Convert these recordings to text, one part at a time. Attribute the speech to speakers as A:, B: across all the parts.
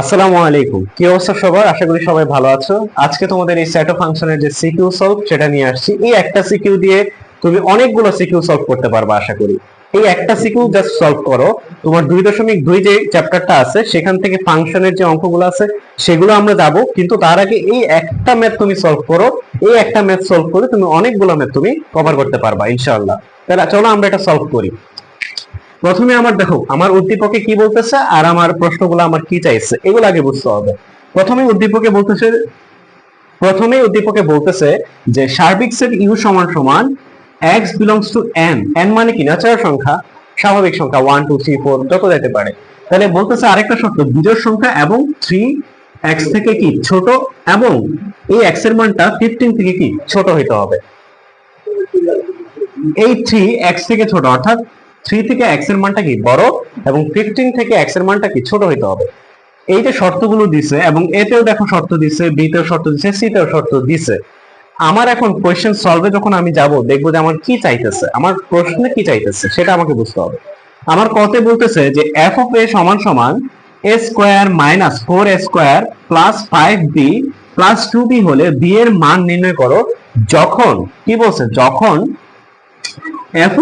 A: আসসালামু আলাইকুম, কি অবস্থা সবার? আশা করি সবাই ভালো আছো। আজকে তোমাদের এই সেট অফ ফাংশনের যে সিকিউ সলভ সেটা নিয়ে আসছি। এই একটা সিকিউ দিয়ে তুমি অনেকগুলো সিকিউ সলভ করতে পারবে আশা করি। এই একটা সিকিউ জাস্ট সলভ করো। তোমার 2.2 যে চ্যাপ্টারটা আছে সেখান থেকে ফাংশনের যে অঙ্কগুলো আছে সেগুলো আমরা যাব, কিন্তু তার আগে এই একটা ম্যাথ তুমি সলভ করো। এই একটা ম্যাথ সলভ করে তুমি অনেকগুলো ম্যাথ তুমি কভার করতে পারবা ইনশাআল্লাহ। তাহলে চলো আমরা এটা সলভ করি। প্রথমে আমার দেখো আমার উদ্দীপকে কি বলতেছে আর আমার প্রশ্নগুলো আমার কি চাইছে এগুলো আগে বুঝতে হবে। প্রথমে উদ্দীপকে বলতেছে প্রথমে উদ্দীপকে বলতেছে যে সার্বিক সেট ইউ সমান সমান x belongs to n। n মানে কি? ন্যাচারাল সংখ্যা, স্বাভাবিক সংখ্যা 1 2 3 4 যত যেতে পারে। তাহলে বলতেছে আরেকটা শর্ত, বিজোড় সংখ্যা এবং 3x থেকে কি ছোট, এবং এই x এর মানটা 15 থেকে কি ছোট হইতে হবে। এই 3x থেকে ছোট, অর্থাৎ 3 থেকে x এর মানটা কি বড় এবং 15 থেকে x এর মানটা কি ছোট হইতে হবে। এই যে শর্তগুলো দিছে, এবং এতেও দেখো শর্ত দিছে, বি তেও শর্ত দিছে, সি তেও শর্ত দিছে। আমার এখন কোয়েশ্চেন সলভে যখন আমি যাব, দেখবো যে আমার কি চাইতেছে, আমার প্রশ্নে কি চাইতেছে সেটা আমাকে বুঝতে হবে। আমার কতে বলতেছে যে এফ অফ এ সমান সমান a square minus 4a square plus 5b plus 2b হলে বি এর মান নির্ণয় করো যখন, কি বলছে, যখন F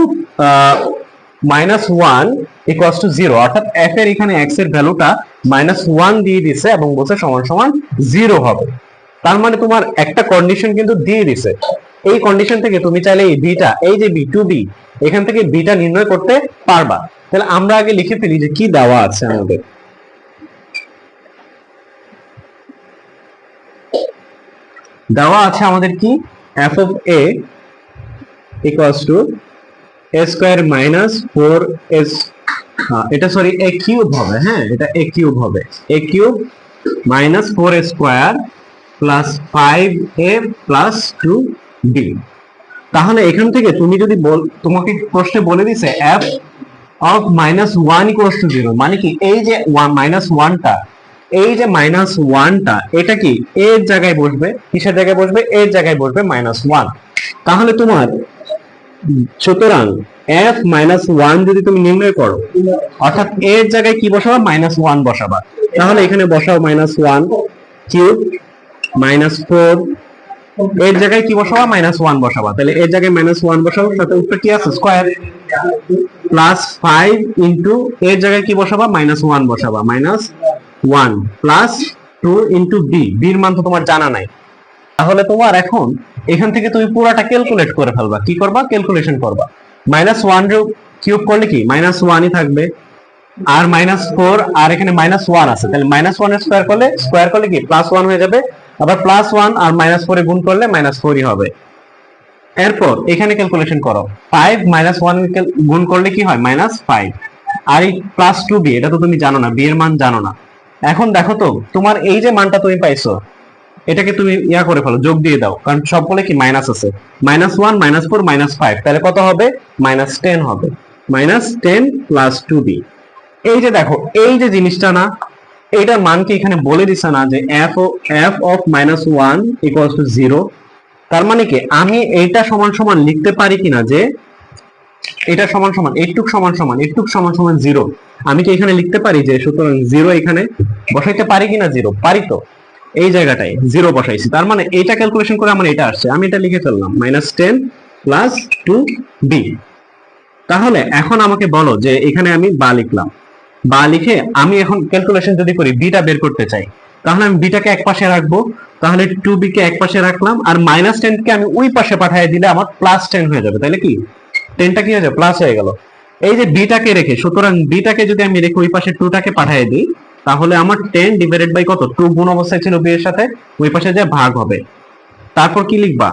A: minus one equals to zero, অর্থাৎ এফ এর এখানে এক্স এর ভ্যালুটা -1 দিয়ে দিছে এবং বলছে সমান সমান জিরো হবে। তার মানে তোমার একটা কন্ডিশন কিন্তু দিয়ে দিছে। এই কন্ডিশন থেকে তুমি চাইলে এই বিটা, এই যে বি টু বি, এখান থেকে বিটা নির্ণয় করতে পারবা। তাহলে আমরা আগে লিখে ফেলি যে কি দেওয়া আছে আমাদের। দেওয়া আছে আমাদের কি, F of A equals to A square minus 4s, এটা সরি এ কিউব হবে, হ্যাঁ এটা এ কিউব হবে, a cube minus 4a square plus 5a plus 2b। তাহলে এখান থেকে তুমি যদি তোমাকে প্রশ্নে বলে দিছে F of -1 equals to zero, মানে কি এই যে -1টা, এই যে -1টা এটা কি এর জায়গায় বসবে, কিসের জায়গায় বসবে, এর জায়গায় বসবে -1। তাহলে তোমার, সুতরাং f -1 যদি তুমি নির্ণয় করো, অর্থাৎ এর জায়গায় কি বসাবা, -1 বসাবা। তাহলে এখানে বসাও -1 কিউব -4, এর জায়গায় কি বসাবা, -1 বসাবা। তাহলে এর জায়গায় -1 বসাও, সাথে উত্তর কি আছে, স্কয়ার, প্লাস 5 ইনটু এর জায়গায় কি বসাবা, -1 বসাবা, -1 প্লাস 2 ইনটু বি, বির মান তো তোমার জানা নাই। তাহলে তোমার এখন এখান থেকে তুমি পুরাটা ক্যালকুলেট করে ফেলবা। কি করবা, ক্যালকুলেশন করবা। -1 কিউব করলে কি -1ই থাকবে, আর -4, আর এখানে -1 আছে, তাহলে -1 এর স্কয়ার করলে কি +1 হয়ে যাবে, আবার +1 আর -4 এ গুণ করলে -4ই হবে। এরপর এখানে ক্যালকুলেশন করো, 5 -1 গুণ করলে কি হয়, -5, আর এই প্লাস 2b, এটা তো তুমি জানো না, b এর মান জানো না। এখন দেখো তো তোমার এই যে মানটা তুমি পাইছো, এটাকে তুমি ইয়া করে ফেলো, যোগ দিয়ে দাও, কারণ সবগুলো কি মাইনাস আছে। -1 -4 -5, তাহলে কত হবে, -10 হবে। -10 প্লাস 2b। এই যে দেখো এই যে জিনিসটা না, এইটার মান কি এখানে বলে দিছে না যে f অফ -1 ইকুয়ালস টু 0। তার মানে কি আমি এইটা সমান সমান লিখতে পারি কিনা, যে এটা সমান সমান এইটুক সমান সমান এইটুক সমান সমান 0, আমি কি এখানে লিখতে পারি যে, সুতরাং 0 এখানে বসাইতে পারি কিনা, 0 পারি তো, এই জায়গাটায় 0 বসাইছি। তার মানে এইটা ক্যালকুলেশন করে আমার এটা আসছে, আমি এটা লিখে ফেললাম -10 প্লাস 2b। তাহলে এখন আমাকে বলো যে এখানে আমি বা লিখলাম, বা লিখে আমি এখন ক্যালকুলেশন যদি করি, বিটা বের করতে চাই, তাহলে আমি বিটাকে এক পাশে রাখবো, তাহলে 2b কে এক পাশে রাখলাম, আর -10 কে আমি ওই পাশে পাঠিয়ে দিলে আমার +10 হয়ে যাবে। তাহলে কি 10টা কি হয়ে যাবে, প্লাস হয়ে গেল। এই যে বিটাকে রেখে, সুতরাং বিটাকে যদি আমি রেখে ওই পাশে 2টাকে পাঠিয়ে দিই, তাহলে আমার 10 ডিভাইডেড বাই কত, 2 গুণ অবস্থায় ছিল বি এর সাথে, ওই পাশে যে ভাগ হবে। তারপর কি লিখবা,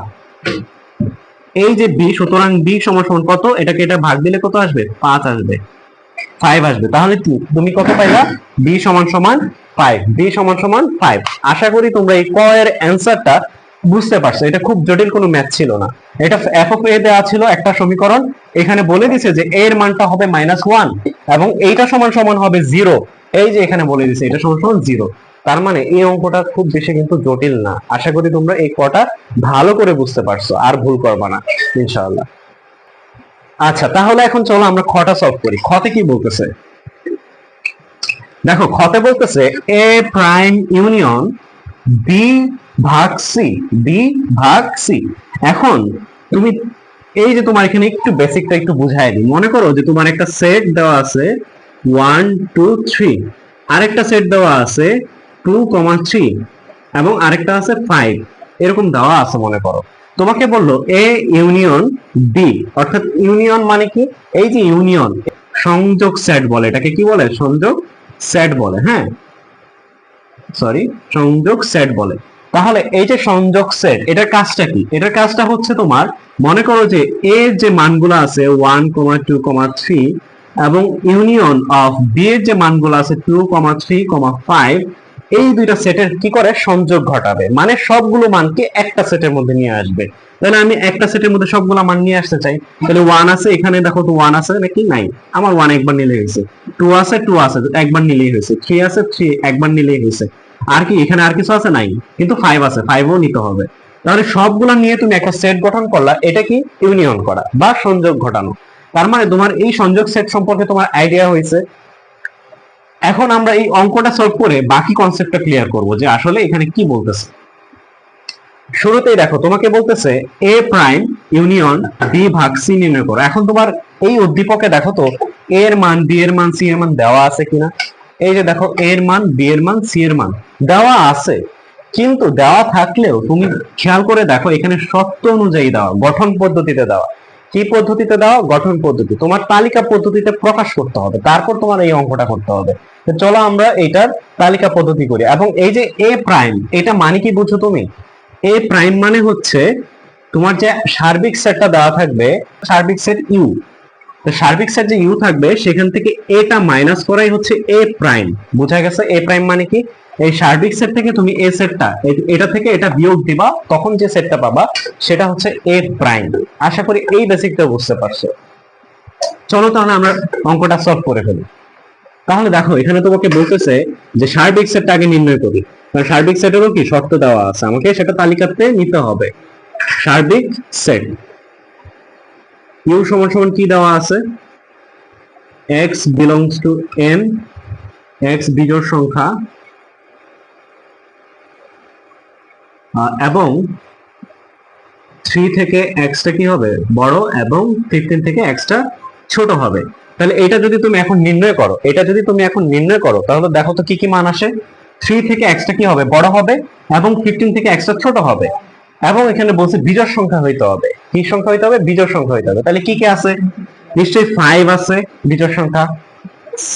A: এই যে বি, সুতরাং বি সমান সমান কত, এটাকে এটা ভাগ দিলে কত আসবে, 5 আসবে, 5 আসবে। তাহলে তুমি কত পাইলা, বি সমান সমান 5, বি সমান সমান 5। আশা করি তোমরা এই ক এর অ্যান্সারটা বুঝতে পারছো। এটা খুব জটিল কোনো ম্যাথ ছিল না। এটা এফ অফ এ দেওয়া ছিল একটা সমীকরণ, এখানে বলে দিছে যে এর মানটা হবে -1 এবং এইটা সমান সমান হবে 0। এই যে এখানে বলে দিছে এটা সমান সমান 0। তার মানে এই অঙ্কটা খুব বেশি কিন্তু জটিল না। আশা করি তোমরা এই কটা ভালো করে বুঝতে পারছো, আর ভুল করবা না ইনশাআল্লাহ। আচ্ছা, তাহলে এখন চলো আমরা খটা সলভ করি। খতে কি বলতেছে, দেখো খতে বলতেছে এ প্রাইম ইউনিয়ন বি ভাগ সি, বি ভাগ সি। এখন তুমি এই যে তোমার এখানে একটু বেসিকটা একটু বুঝাই দিই। মনে করো যে তোমার একটা সেট দেওয়া আছে 1 2 3, আরেকটা সেট দেওয়া আছে 2,3 এবং আরেকটা আছে 5, এরকম দেওয়া আছে। মনে করো তোমাকে বললো এ ইউনিয়ন বি, অর্থাৎ ইউনিয়ন মানে কি, এই যে ইউনিয়ন সংযোগ সেট বলে, এটাকে কি বলে, সংযোগ সেট বলে। হ্যাঁ, সরি, সংযোগ সেট বলে। তাহলে এই যে সংযোগ সেট, এটার কাজটা কি? এটার কাজটা হচ্ছে তোমার, মনে করো যে এর যে মানগুলো আছে 1, 2, 3 এবং ইউনিয়ন অফ বি এর যে মানগুলো আছে 2, 3, 5, এই দুইটা সেটের কি করে সংযোগ ঘটাবে, মানে সবগুলো মানকে একটা সেটের মধ্যে নিয়ে আসবে। তাহলে আমি একটা সেটের মধ্যে সবগুলো মান নিয়ে আসতে চাই, তাহলে 1 আছে এখানে, দেখো তো 1 আছে নাকি, নাই, আমার 1 একবার নিলে হয়েছে। 2 আছে, 2 আছে একবার নিলেই হয়েছে। 3 আছে, 3 একবার নিলেই হয়েছে। আর কি এখানে আর কিছু আছে, নাই, কিন্তু 5 আছে, 5ও নিতে হবে। তাহলে সবগুলা নিয়ে তুমি একটা সেট গঠন করলা, এটা কি ইউনিয়ন করা বা সংযোগ ঘটানো। তার মানে তোমার এই সংযোগ সেট সম্পর্কে তোমার আইডিয়া হয়েছে। এখন আমরা এই অঙ্কটা সলভ করে বাকি কনসেপ্টটা ক্লিয়ার করব যে আসলে এখানে কি বলতেছে। শুরুতেই দেখো তোমাকে বলতেছে এ প্রাইম ইউনিয়ন বি ভাগ সি নির্ণয় করো। এখন তোমার এই উদ্দীপকে দেখো তো এ এর মান, বি এর মান, সি এর মান দেওয়া আছে কিনা। এই যে দেখো এ এর মান, বি এর মান, সি এর মান দেওয়া আছে, কিন্তু দেওয়া থাকলেও তুমি খেয়াল করে দেখো এখানে শর্ত অনুযায়ী দেওয়া, গঠন পদ্ধতিতে দেওয়া। কি পদ্ধতিতে দেওয়া? গঠন পদ্ধতি। তোমার তালিকা পদ্ধতিতে প্রকাশ করতে হবে, তারপর তোমার এই অঙ্কটা করতে হবে। তো চলো আমরা এইটার তালিকা পদ্ধতি করি। এবং এই যে এ প্রাইম, এটা মানে কি বুঝছো তুমি? এ প্রাইম মানে হচ্ছে তোমার যে সার্বিক সেটটা দেওয়া থাকবে, সার্বিক সেট ইউ, তো সার্বিক সেট যে ইউ থাকবে সেখান থেকে এটা মাইনাস করাই হচ্ছে এ প্রাইম। বোঝা গেছে? এ প্রাইম মানে কি, এই সার্বিক সেট থেকে তুমি এ সেটটা, এটা থেকে এটা বিয়োগ দিবা, তখন যে সেটটা পাবা সেটা হচ্ছে এ প্রাইম। আশা করি এই বেসিকটা বুঝতে পারছো। চলো তাহলে আমরা অঙ্কটা সলভ করে ফেলি। তাহলে দেখো এখানে তোমাকে বলতেছে যে সার্বিক সেটটা আগে নির্ণয় করি, কারণ সার্বিক সেটেরও কি শর্ত দেওয়া আছে, আমাকে সেটা তালিকাতে নিতে হবে। সার্বিক সেট ইউ সমান সমান কি দেওয়া আছে, x belongs to n, x বিজোড় সংখ্যা, এবং 3 থেকে x টা কি হবে, বড়, এবং 15 থেকে x টা ছোট হবে। তাহলে এটা যদি তুমি এখন নির্ণয় করো, এটা যদি তুমি এখন নির্ণয় করো, তাহলে দেখো তো কি কি মান আসে। 3 থেকে x টা কি হবে, বড় হবে, এবং 15 থেকে x টা ছোট হবে। এবং এখানে বলছে বিজোড় সংখ্যা হইতে হবে। কি সংখ্যা হইতে হবে? বিজোড় সংখ্যা হইতে হবে। তাহলে কি কি আছে? নিশ্চয়ই 5 আছে বিজোড় সংখ্যা,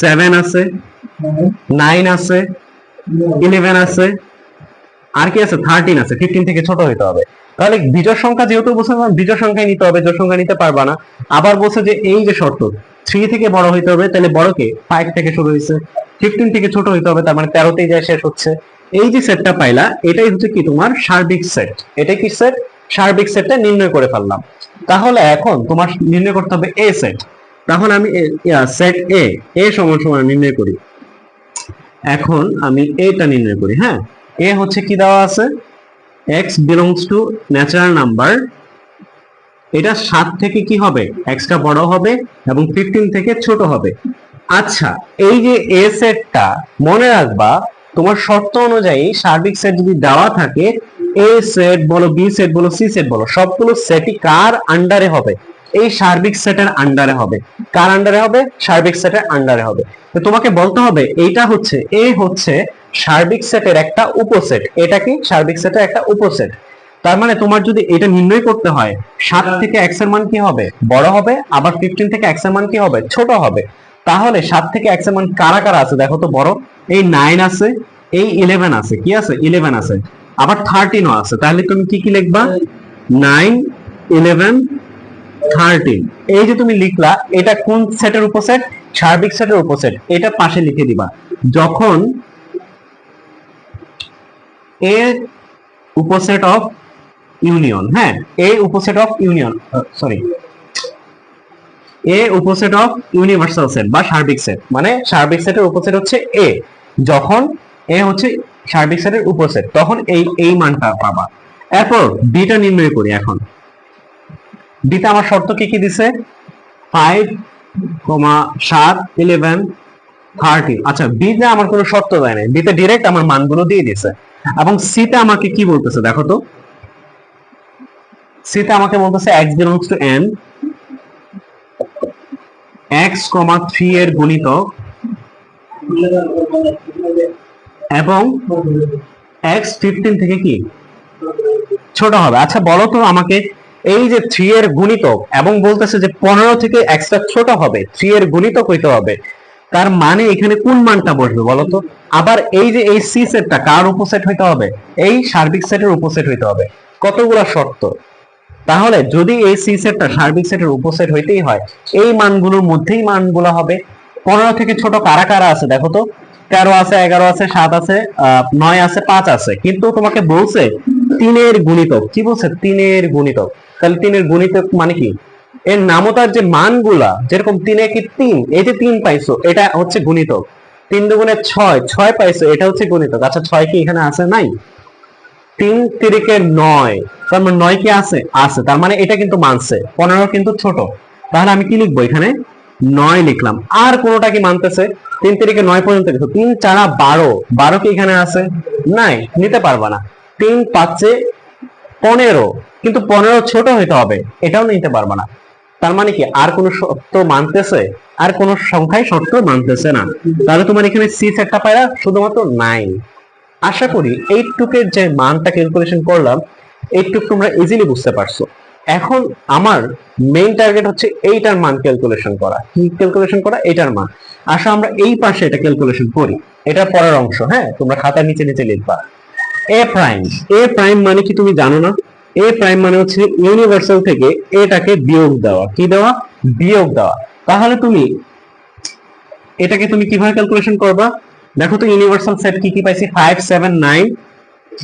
A: 7 আছে, 9 আছে, 11 আছে, আর কি আছে, 13 আছে। 15 থেকে ছোট হইতে হবে। তাহলে বিজোড় সংখ্যা যেহেতু বলছে বিজোড় সংখ্যাই নিতে হবে, জোড় সংখ্যা নিতে পারবা না। আবার বলছে যে এই যে শর্ত 3 থেকে বড় হইতে হবে, তাহলে বড় কে 5 থেকে শুরু হয়েছে, 15 থেকে ছোট হইতে হবে, তার মানে 13তেই যায় শেষ হচ্ছে। এই যে সেটটা পাইলা, এটাই হচ্ছে কি তোমার সার্বিক সেট। এটা কি সেট? সার্বিক সেটটা নির্ণয় করে ফেললাম। তাহলে এখন তোমার নির্ণয় করতে হবে এ সেট। তাহলে আমি সেট এ, এ সমান সমান নির্ণয় করি। এখন আমি এটা নির্ণয় করি। হ্যাঁ, এ হচ্ছে কি দেওয়া আছে, x belongs to natural number, এটা 7 থেকে কি হবে, x টা বড় হবে এবং 15 থেকে ছোট হবে। আচ্ছা, এই যে এ সেটটা মনে রাখবা, তোমার শর্ত অনুযায়ী সার্বিক সেট যদি দেওয়া থাকে, এ সেট বলো, বি সেট বলো, সি সেট বলো, সবগুলো সেটই কার আন্ডারে হবে? এই সার্বিক সেটের আন্ডারে হবে। কার আন্ডারে হবে? সার্বিক সেটের আন্ডারে হবে। তো তোমাকে বলতে হবে এইটা হচ্ছে, এ হচ্ছে সার্বিক সেটের একটা উপসেট। এটা কি সার্বিক সেটের একটা উপসেট। তার মানে তোমার যদি এটা নির্ণয় করতে হয়, 7 থেকে x এর মান কি হবে, বড় হবে, আবার 15 থেকে x এর মান কি হবে, ছোট হবে। তাহলে 7 থেকে x এর মান কারা কারা আছে দেখো তো, বড়, এই 9 আছে, এই 11 আছে, কি আছে, 11 আছে, আবার 13 ও আছে। তাহলে তুমি কি কি লিখবা, 9, 11, 13। এই যে তুমি লিখলা, এটা কোন সেটের উপসেট? সার্বিক সেটের উপসেট। এটা পাশে লিখে দিবা। যখন এ উপসেট অফ ইউনিয়ন, হ্যাঁ, এ উপসেট অফ ইউনিয়ন, সরি, এ উপসেট অফ ইউনিভার্সাল সেট বা সার্বিক সেট, মানে সার্বিক সেটের উপসেট হচ্ছে এ। যখন এ হচ্ছে সার্বিক সেটের উপসেট, তখন এই মানটা পাবা। এরপর বিটা নির্ণয় করি। এখন বিটা আমার শর্ত কি কি দিছে, 5, 7, 11, 30। আচ্ছা, বি তে আমার কোনো শর্ত দেয় নাই, বি তে ডিরেক্ট আমার মানগুলো দিয়ে দিছে। এবং সি তে আমাকে কি বলতেছে দেখো তো, সি তে আমাকে বলতেছে x belongs to n, x, 3 এর গুণিতক এবং x 15 থেকে কি ছোট হবে। আচ্ছা বলো তো আমাকে, এই যে 3 এর গুণিতক এবং বলতেছে যে 15 থেকে x টা ছোট হবে, 3 এর গুণিতক হইতে হবে, তার মানে এখানে কোন মানটা বসবে বলো তো? আবার এই যে এই সি সেটটা কার উপসেট হইতে হবে? এই সার্বিক সেটের উপসেট হইতে হবে। কতগুলা শর্ত! তাহলে যদি এই সি সেটটা সার্বিক সেটের উপসেট হইতেই হয়, এই মানগুলোর মধ্যেই মানগুলো হবে। 15 থেকে ছোট কারা কারা আছে দেখো তো, 13 আছে, 11 আছে, 7 আছে, 9 আছে, 5 আছে, কিন্তু তোমাকে বলছে 3 এর গুণিতক। কি বলছে? 3 এর গুণিতক। তাহলে 3 এর গুণিতক মানে কি? এর নামতার যে মানগুলা, যেরকম 3 এ কি 3, এই যে 3 পাইছো এটা হচ্ছে গুণিতক। 3 দুগুণে 6, 6 পাইছো, এটা হচ্ছে গুণিতক। আচ্ছা 6 কি এখানে আছে? নাই। 3 তিরিকে 9, তার মানে 9 কি আছে? আছে, তার মানে এটা কিন্তু মানছে। 15 কিন্তু ছোট, তাহলে আমি কি লিখবো এখানে? 9 লিখলাম। আর কোনটা কি মানতেছে? 3 তিরিকে 9 পর্যন্ত গেছে, 3 4 12, 12 কি এখানে আছে? নাই, নিতে পারবা না। 3 5 15, কিন্তু 15 ছোট হইতে হবে, এটাও নিতে পারবা না। তার মানে কি আর কোন শর্ত মানতেছে? আর কোন সংখ্যায় শর্ত মানতেছে না। তাহলে তোমার এখানে সি সেটটা পাইরা শুধুমাত্র 9। আশা করি এইটুকের যে মানটা ক্যালকুলেশন করলাম, এইটুক তোমরা ইজিলি বুঝতে পারছো। এখন আমার মেইন টার্গেট হচ্ছে এইটার মান ক্যালকুলেশন করা। কি ক্যালকুলেশন করা? এইটার মান। আসো আমরা এই পাশে এটা ক্যালকুলেশন করি, এটা পরের অংশ। হ্যাঁ, তোমরা খাতার নিচে নিচে লিখবা। এ প্রাইম, এ প্রাইম মানে কি তুমি জানো না? এ প্রাইম মানে হচ্ছে ইউনিভার্সাল থেকে এটাকে বিয়োগ দেওয়া। কি দেওয়া? বিয়োগ দেওয়া। তাহলে তুমি এটাকে তুমি কিভাবে ক্যালকুলেশন করবা? দেখো তো ইউনিভার্সাল সেট কি কি পাইছি? 5 7 9,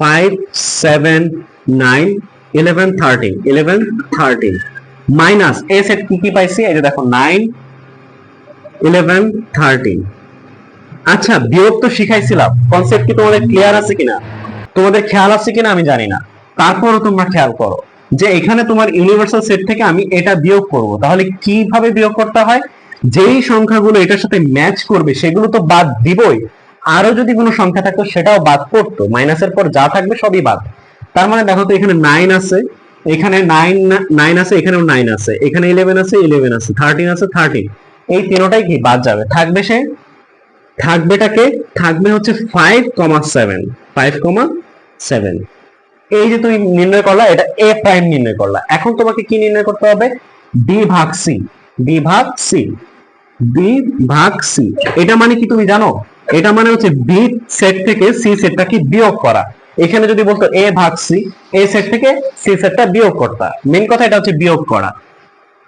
A: 5 7 9, 11 13, 11 13 মাইনাস এ সেট কি কি পাইছি? এই যে দেখো 9 11 13। আচ্ছা বিয়োগ তো শিখাইছিলাম, কনসেপ্ট কি তোমাদের ক্লিয়ার আছে কিনা, তোমাদের খেয়াল আছে কিনা আমি জানি না। তারপরও তোমরা খেয়াল করো যে এখানে তোমার ইউনিভার্সাল সেট থেকে আমি এটা বিয়োগ করব। তাহলে কিভাবে বিয়োগ করতে হয়? যেই সংখ্যাগুলো এটার সাথে ম্যাচ করবে সেগুলো তো বাদ দিবই, আরো যদি কোনো সংখ্যা থাকতো সেটাও বাদ পড়তো। মাইনাসের পর যা থাকবে সবই বাদ। তার মানে দেখো তো এখানে 9 আছে, এখানে 9 আছে, এখানেও 9 আছে, এখানে 11 আছে, 11 আছে, 13 আছে, 13। এই তিনটাই কি বাদ যাবে? থাকবে সে থাকবেটাকে থাকবে হচ্ছে 5,7, 5,7। এই যে তুমি নির্ণয় করলা, এটা এ প্রাইম নির্ণয় করলা। এখন তোমাকে কি নির্ণয় করতে হবে? বি ভাগ সি, বি ভাগ সি, বি ভাগ সি। এটা মানে কি তুমি জানো? এটা মানে হচ্ছে বি সেট থেকে সি সেটটাকে বিয়োগ করা। এখানে যদি বলতো এ ভাগ সি, এ সেট থেকে সি সেটটা বিয়োগ করতা। মেইন কথা এটা হচ্ছে বিয়োগ করা।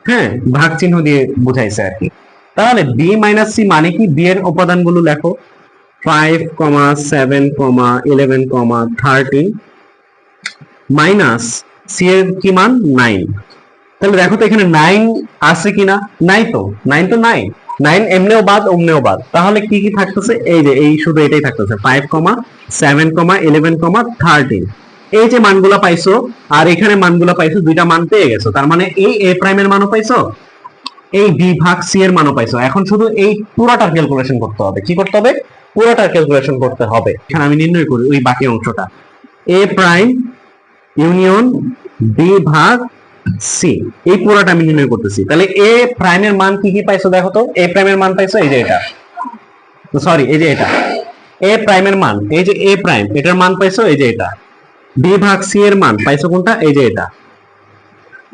A: হ্যাঁ, ভাগ চিহ্ন দিয়ে বুঝাইছে আর কি। তাহলে বি মাইনাস সি মানে কি? বি এর উপাদানগুলো লেখো, 5, 7, 11, 13 মাইনাস সি এর কি মান? 9। তাহলে দেখো তো এখানে 9 আছে কিনা? নাই তো, 9 তো নাই। 9 এমনেও বাদ, অমনেও বাদ। তাহলে কি কি থাকতেছে? এই যে এই শুধু এটাই থাকতেছে, 5, 7, 11, 13। এই যে মানগুলা পাইছো আর এখানে মানগুলা পাইছো, দুইটা মান পেয়ে গেছো। তার মানে এই এ প্রাইমের মানও পাইছো, এই বি ভাগ সি এর মানও পাইছো। এখন শুধু এই পুরোটার ক্যালকুলেশন করতে হবে। কি করতে হবে? পুরোটার ক্যালকুলেশন করতে হবে। এখানে আমি নির্ণয় করি ওই বাকি অংশটা, এ প্রাইম ইউনিয়ন বি ভাগ সি, এই পুরোটা আমি নির্ণয় করতেছি। তাহলে এ প্রাইমের মান কি কি পাইছো দেখো তো। এ প্রাইমের মান পাইছো এই যে এটা, সরি এই যে এটা এ প্রাইমের মান, এই যে এ প্রাইম, এটার মান পাইছো এই যে এটা। বি ভাগ সি এর মান পাইছো কোনটা? এই যে এটা।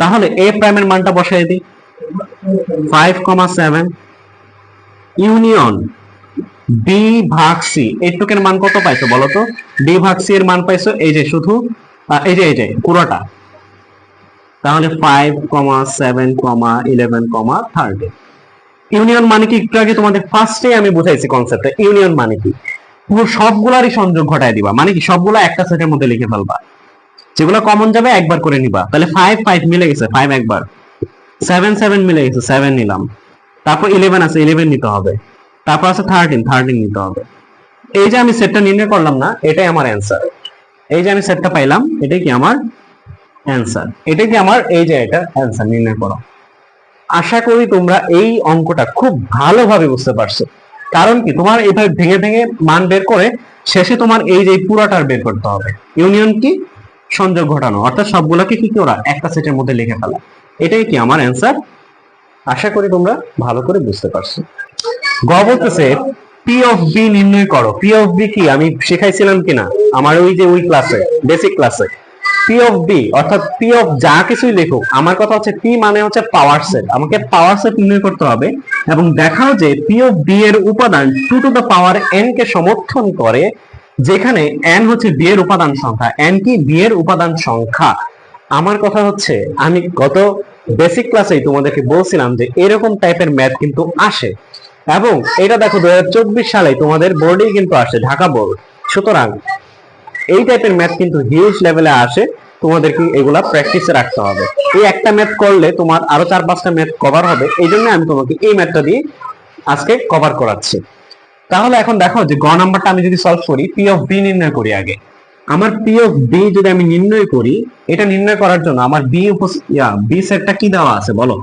A: তাহলে এ প্রাইমের মানটা বসাই দিই, 5,7 ইউনিয়ন বি ভাগ সি, এইটুকের মান কত পাইছো বলো তো? বি ভাগ সি এর মান পাইছো এই যে শুধু এই যে পুরোটা। তাহলে 5,7, 11, 13। ইউনিয়ন মানে কি? একটু আগে তোমাদের ফার্স্টে আমি বুঝাইছি কনসেপ্টটা। ইউনিয়ন মানে কি? পুরো সবগুলারই সংযোগ ঘটায় দিবা। মানে কি? সবগুলা একটা সেটের মধ্যে লিখে ফেলবা, যেগুলো কমন যাবে একবার করে নিবা। তাহলে 5 5 মিলে গেছে, 5 একবার। 7 7 মিলে গেছে, 7 নিলাম। তারপর 11 আছে, 11 নিতে হবে। তারপর আছে 13, 13 নিতে হবে। এই যে আমি সেটটা নির্ণয় করলাম না, এটাই আমার অ্যান্সার। এই যে আমি সেটটা পাইলাম, এটাই কি আমার অ্যান্সার। এটাই কি আমার, এই যে এটা অ্যান্সার নির্ণয় করো। আশা করি তোমরা এই অঙ্কটা খুব ভালোভাবে বুঝতে পারছো। কারণ কি, তোমার এইভাবে ভেঙে ভেঙে মান বের করে শেষে তোমার এই যে পুরাটার বের করতে হবে। ইউনিয়ন কি, সংযোগ ঘটানো, অর্থাৎ সবগুলোকে কি ওরা একটা সেটের মধ্যে লিখে ফেলা। এটাই কি আমার অ্যান্সার। আশা করি তোমরা ভালো করে বুঝতে পারছো। গ বলতেছে পি অফ বি নির্ণয় করো। পি অফ বি কি আমি শেখাইছিলাম কিনা আমার ওই ক্লাসে, বেসিক ক্লাসে। পি অফ বি অর্থাৎ পি অফ যা কিছুই লেখো, আমার কথা হচ্ছে পি মানে হচ্ছে পাওয়ার সেট, আমাকে পাওয়ার সেট নির্ণয় করতে হবে এবং দেখাও যে পি অফ বি এর উপাদান 2 টু দ্য পাওয়ার n কে সমর্থন করে, যেখানে n হচ্ছে বি এর উপাদান সংখ্যা। n কি, বি এর উপাদান সংখ্যা। আমার কথা হচ্ছে আমি গত বেসিক ক্লাসেই তোমাদেরকে বলছিলাম যে এরকম টাইপের ম্যাথ কিন্তু আসে, এবং এটা দেখো 2024 সালে তোমাদের বোর্ডেই কিন্তু আসে, ঢাকা বোর্ড। সুতরাং এই টাইপের ম্যাথ কিন্তু হিউজ লেভেলে আসে, তোমাদেরকে এগুলা প্র্যাকটিসে রাখতে হবে। এই একটা ম্যাথ করলে তোমার আরো 4-5টা ম্যাথ কভার হবে, এই জন্য আমি তোমাকে এই ম্যাথটা দিয়ে আজকে কভার করাচ্ছি। তাহলে এখন দেখো যে গ নাম্বারটা আমি যদি সলভ করি, পি অফ বি নির্ণয় করি আগে। আমার পি অফ বি যদি আমি নির্ণয় করি, এটা নির্ণয় করার জন্য আমার বি সেটটা কি দেওয়া আছে বলো।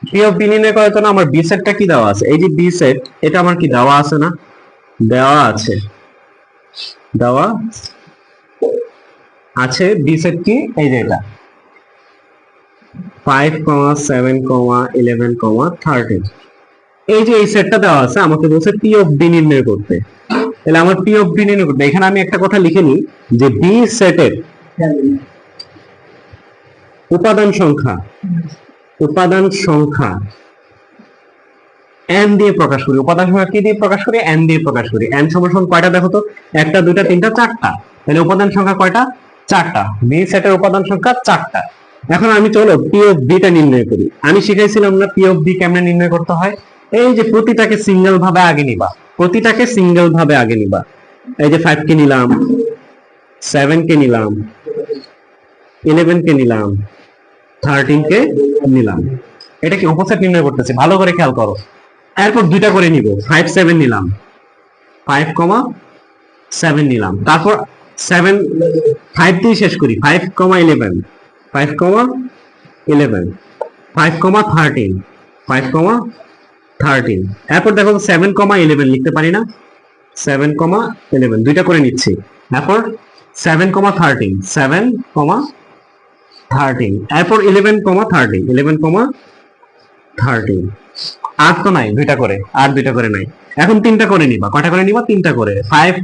A: পি অফ বি নির্ণয় করার জন্য আমার বি সেটটা কি দেওয়া আছে, এই যে বি সেট, এটা আমার কি দেওয়া আছে না, দেওয়া আছে, দেওয়া আছে। বি সেট কি, এই যে এটা 5, 7, 11, 13, এই যে এই সেটটা দেওয়া আছে, আমাকে বলছে পি অফ বি নির্ণয় করতে। তাহলে আমার পি অফ বি নির্ণয় করতে, এখানে আমি একটা কথা লিখে নিই যে বি সেটের উপাদান সংখ্যা n দিয়ে প্রকাশ করি। উপাদান সংখ্যা কি দিয়ে প্রকাশ করি, n দিয়ে প্রকাশ করি। n সমান কয়টা দেখো তো, 1, 2, 3, 4টা। তাহলে উপাদান সংখ্যা কয়টা, 4টা। বি সেটের উপাদান সংখ্যা 4টা। এখন আমি চলো পি অফ বি টা নির্ণয় করি। আমি শিখাইছিলাম না পি অফ বি কেমনে নির্ণয় করতে হয়। এই যে প্রতিটাকে সিঙ্গেল ভাবে আগে নিবা, এই যে 5 কে নিলাম, 7 কে নিলাম, 11 কে নিলাম, 13 কে নিলাম। এটা কি অপোজিট নির্ণয় করতেছি, ভালো করে খেয়াল করো। এরপর দুইটা করে নিব, 5, 7 নিলাম, 5, 7 নিলাম। তারপর 7, 5 দিয়ে শেষ করি, 5, 11, 5, 11, 5, 13, 5, 13। এরপর দেখো 7, 11 লিখতে পারি না, 7, 11 দুইটা করে নিচ্ছি। এরপর 7, 13, 7, 13। এরপর 11, 13, 11, 13। আর তো নাই, দুইটা করে, আর দুইটা করে নাই। এখন তিনটা করে নিবা, কয়টা করে নিবা, তিনটা করে। 5,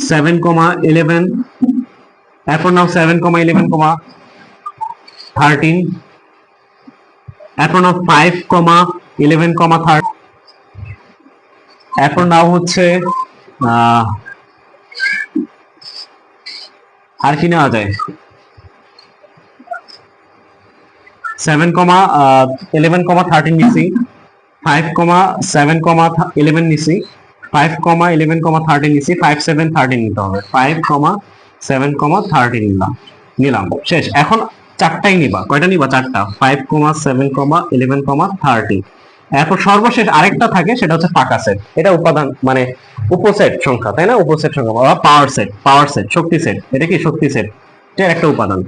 A: 7, 11। এরপর নাও 7, 11, 13। এরপর নাও 5, 11, 13। এরপর নাও হচ্ছে আর কি নেওয়া যায়, 7, 11, 13 নিছি, 5, 7, 11 নিছি, 5, 11, 13 নিছি, 5, 7, 13 নিতে হবে। 5, 7, 13 নিলাম, শেষ। এখন চারটাই নিবা, কয়টা নিবা, চারটা। 5, 7, 11, 13। এরপর সর্বশেষ আরেকটা থাকে, সেটা হচ্ছে ফাঁকা সেট। এটা উপাদান মানে উপসেট সংখ্যা, তাই না, উপসেট সংখ্যা বা পাওয়ার সেট, শক্তি সেট। এটা কি শক্তি সেট, এটা একটা উপাদান।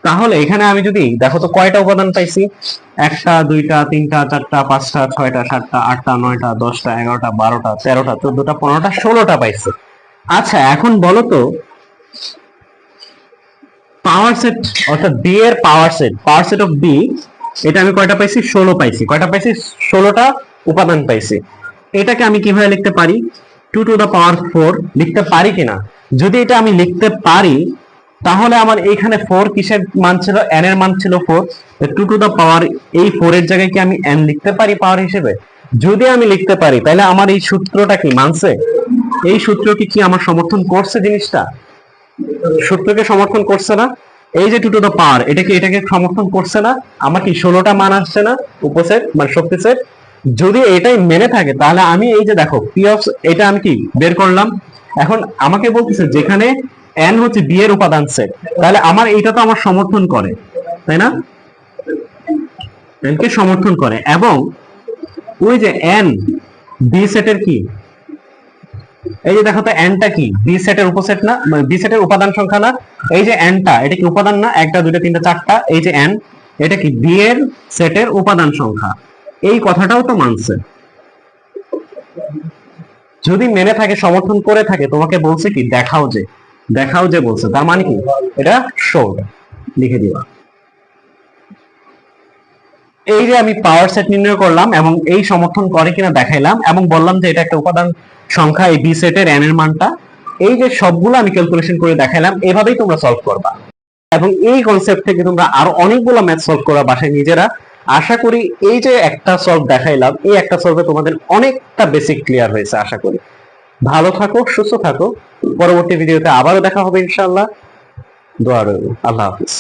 A: তাহলে এখানে আমি যদি দেখো তো কয়টা উপাদান পাইছি, 1টা, 2টা, 3টা, 4টা, 5টা, 6টা, 7টা, 8টা, 9টা, 10টা, 11টা, 12টা, 13টা, 14টা, 15টা, 16টা পাইছি। আচ্ছা এখন বলো তো পাওয়ার সেট অর্থাৎ বি এর পাওয়ার সেট অফ বি, এটা আমি কয়টা পাইছি, 16 পাইছি। কয়টা পাইছি, 16টা উপাদান পাইছি। এটাকে আমি কিভাবে লিখতে পারি, 2 টু দ্য পাওয়ার 4 লিখতে পারি কিনা। যদি এটা আমি লিখতে পারি, তাহলে আমার এইখানে 4 কিসের মান ছিল, n এর মান ছিল 4। 2 টু দ্য পাওয়ার, এই 4 এর জায়গায় কি আমি n লিখতে পারি পাওয়ার হিসেবে। যদি আমি লিখতে পারি, তাহলে আমার এই সূত্রটা কি মানছে, এই সূত্রটি কি আমার সমর্থন করছে, জিনিসটা সূত্রকে সমর্থন করছে না। এই যে 2 টু দ্য পাওয়ার, এটাকে সমর্থন করছে না। আমার কি 16টা মান আসছে না, উপসেট মানে শক্তি সেট। যদি এটাই মেনে থাকে, তাহলে আমি এই যে দেখো পি অফ, এটা আমি কি বের করলাম। এখন আমাকে বলতেছে যেখানে n হচ্ছে বি এর উপাদান সেট, তাহলে আমার এইটা তো আমার সমর্থন করে, তাই না, n কে সমর্থন করে। এবং ওই যে n বি সেটের কি, এই যে দেখো তো nটা কি, বি সেটের উপসেট না, বি সেটের উপাদান সংখ্যা না। এই যে nটা, এটা কি উপাদান না, 1টা, 2টা, 3টা, 4টা। এই যে n, এটা কি বি এর সেটের উপাদান সংখ্যা। এই কথাটাও তো মানছে, যদি মেনে থাকে, সমর্থন করে থাকে, তোমাকে বলছে কি দেখাও যে বলছে, তার মানে কি এটা শোড, লিখে দিবা। এই যে আমি পাওয়ার সেট নির্ণয় করলাম এবং এই সমর্থন করে কিনা দেখাইলাম এবং বললাম যে এটা একটা উপাদান সংখ্যা, এই বি সেটের এন এর মানটা, এই যে সবগুলো আমি ক্যালকুলেশন করে দেখাইলাম, এভাবেই তোমরা সলভ করবা এবং এই কনসেপ্ট থেকে তোমরা আরো অনেকগুলো ম্যাথ সলভ করা বাসায় নিজেরা। আশা করি এই যে একটা সলভ দেখাইলাম, এই একটা সলভে তোমাদের অনেকটা বেসিক ক্লিয়ার হয়েছে আশা করি। ভালো থাকো, সুস্থ থাকো, পরবর্তী ভিডিওতে আবারও দেখা হবে ইনশাআল্লাহ। দোয়া রইল। আল্লাহ হাফিজ।